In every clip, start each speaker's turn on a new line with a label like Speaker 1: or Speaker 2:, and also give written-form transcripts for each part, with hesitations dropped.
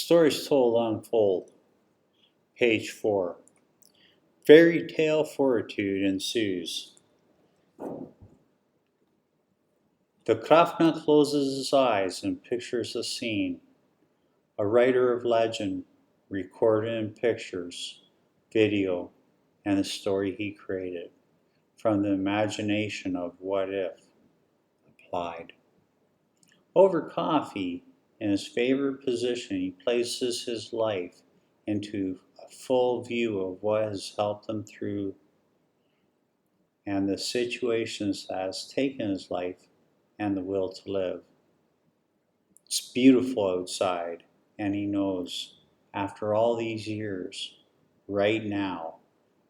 Speaker 1: Stories told unfold. Page 4. FairyTale Fortitude ensues. The Krafna closes his eyes and pictures the scene. A writer of legend, recorded in pictures, video, and the story he created, from the imagination of what if, applied. Over coffee, in his favorite position, he places his life into a full view of what has helped him through and the situations that has taken his life and the will to live. It's beautiful outside, and he knows, after all these years, right now,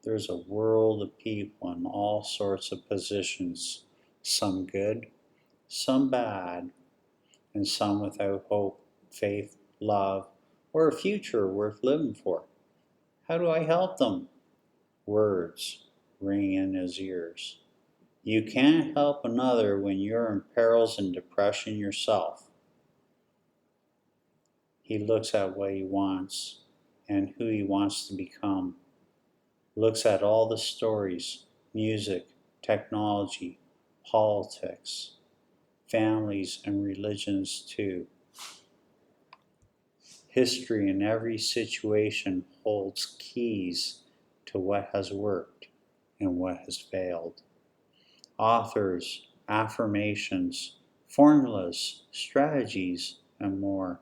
Speaker 1: there's a world of people in all sorts of positions, some good, some bad, and some without hope, faith, love, or a future worth living for. How do I help them? Words ring in his ears. You can't help another when you're in perils and depression yourself. He looks at what he wants and who he wants to become. Looks at all the stories, music, technology, politics, families, and religions too. History in every situation holds keys to what has worked and what has failed. Authors, affirmations, formulas, strategies, and more.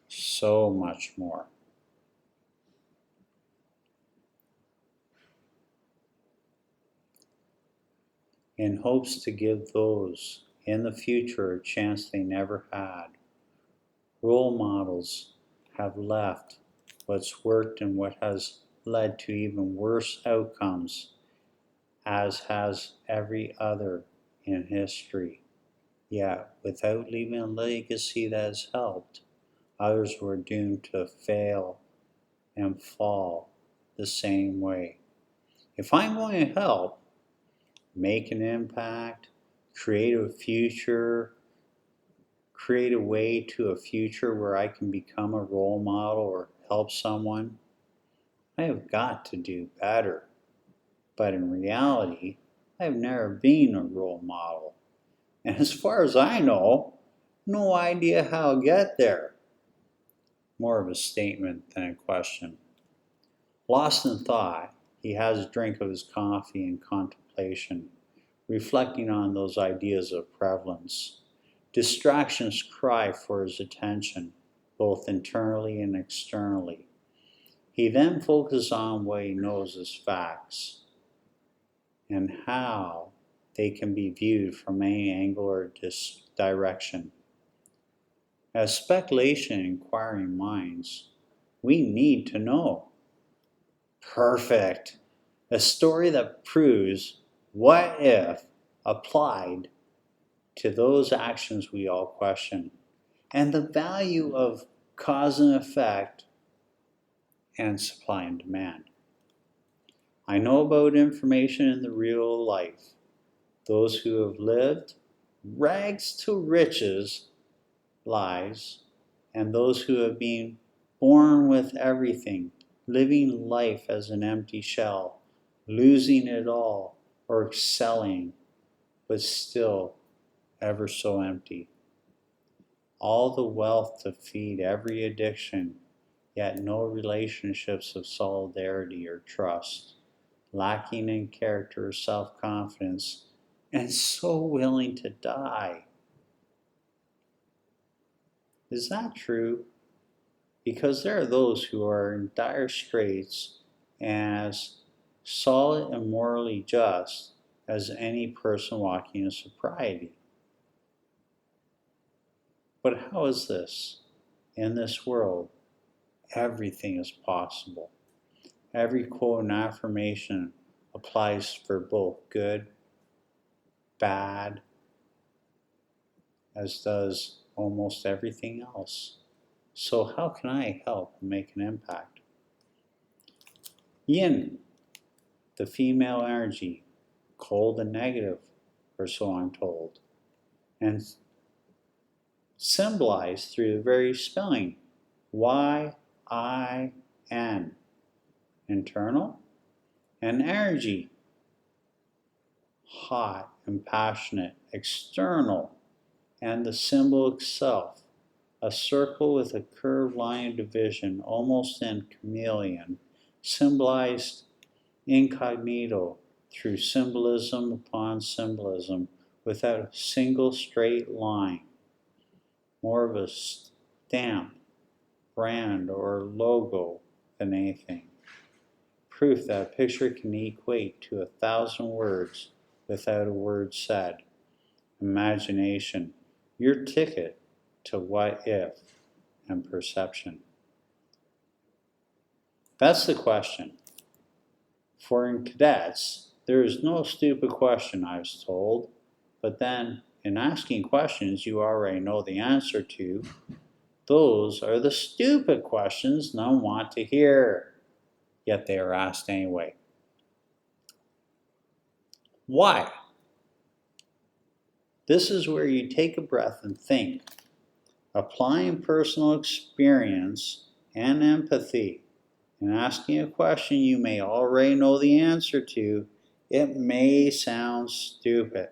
Speaker 1: So much more. In hopes to give those in the future a chance they never had. Role models have left what's worked and what has led to even worse outcomes, as has every other in history. Yet, without leaving a legacy that has helped, others were doomed to fail and fall the same way. If I'm going to help, make an impact, create a future, create a way to a future where I can become a role model or help someone, I have got to do better. But in reality, I have never been a role model. And as far as I know, no idea how I'll get there. More of a statement than a question. Lost in thought, he has a drink of his coffee in contemplation, reflecting on those ideas of prevalence. Distractions cry for his attention, both internally and externally. He then focuses on what he knows as facts and how they can be viewed from any angle or direction. As speculation in inquiring minds, we need to know. Perfect. A story that proves what if applied to those actions we all question, and the value of cause and effect and supply and demand. I know about information in the real life, those who have lived rags to riches lives, and those who have been born with everything, living life as an empty shell, losing it all, or excelling, but still ever so empty. All the wealth to feed every addiction, yet no relationships of solidarity or trust, lacking in character or self-confidence, and so willing to die. Is that true? Because there are those who are in dire straits and as solid and morally just as any person walking in sobriety. But how is this? In this world, everything is possible. Every quote and affirmation applies for both good, bad, as does almost everything else. So how can I help and make an impact? Yin, the female energy, cold and negative, or so I'm told, and symbolized through the very spelling, Y-I-N, internal, and energy, hot and passionate, external, and the symbol itself, a circle with a curved line of division, almost in chameleon, symbolized incognito through symbolism upon symbolism without a single straight line, more of a stamp, brand, or logo than anything. Proof that a picture can equate to 1,000 words without a word said. Imagination, your ticket to what if and perception. That's the question. For in cadets, there is no stupid question, I was told, but then in asking questions you already know the answer to, those are the stupid questions none want to hear, yet they are asked anyway. Why? This is where you take a breath and think. Applying personal experience and empathy and asking a question you may already know the answer to, it may sound stupid.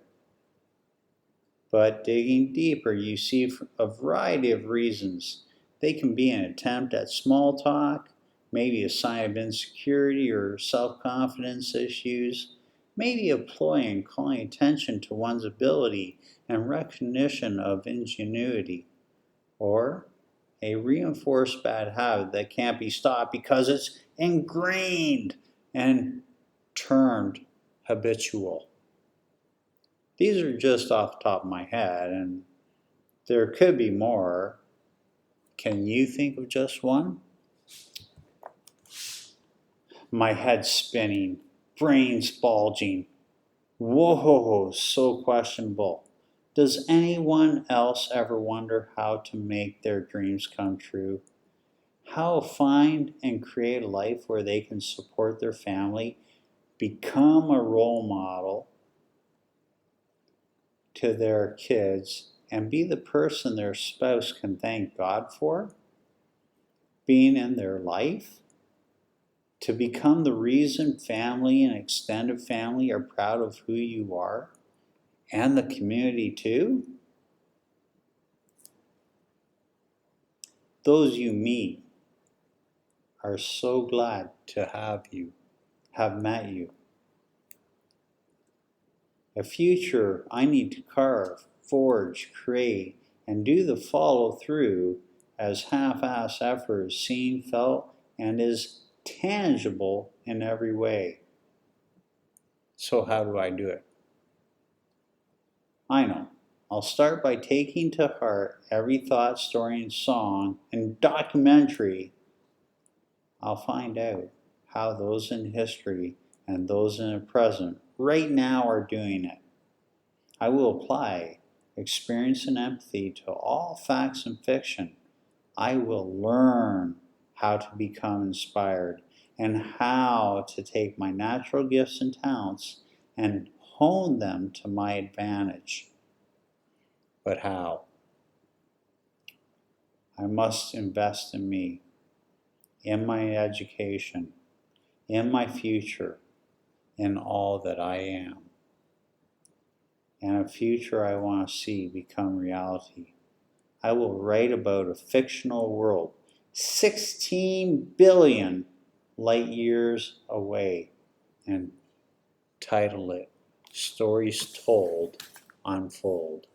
Speaker 1: But digging deeper, you see a variety of reasons. They can be an attempt at small talk, maybe a sign of insecurity or self-confidence issues, maybe a ploy in calling attention to one's ability and recognition of ingenuity, or a reinforced bad habit that can't be stopped because it's ingrained and turned habitual. These are just off the top of my head, and there could be more. Can you think of just one? My head spinning, brains bulging. Whoa, so questionable. Does anyone else ever wonder how to make their dreams come true? How find and create a life where they can support their family, become a role model to their kids, and be the person their spouse can thank God for being in their life? To become the reason family and extended family are proud of who you are, and the community too? Those you meet are so glad to have met you. A future I need to carve, forge, create, and do the follow through as half-ass effort is seen, felt, and is tangible in every way. So how do I do it? I know. I'll start by taking to heart every thought, story, and song and documentary. I'll find out how those in history and those in the present right now are doing it. I will apply experience and empathy to all facts and fiction. I will learn how to become inspired and how to take my natural gifts and talents and hone them to my advantage. But how? I must invest in me, in my education, in my future, in all that I am, and a future I want to see become reality. I will write about a fictional world 16 billion light years away and title it Stories Told Unfold.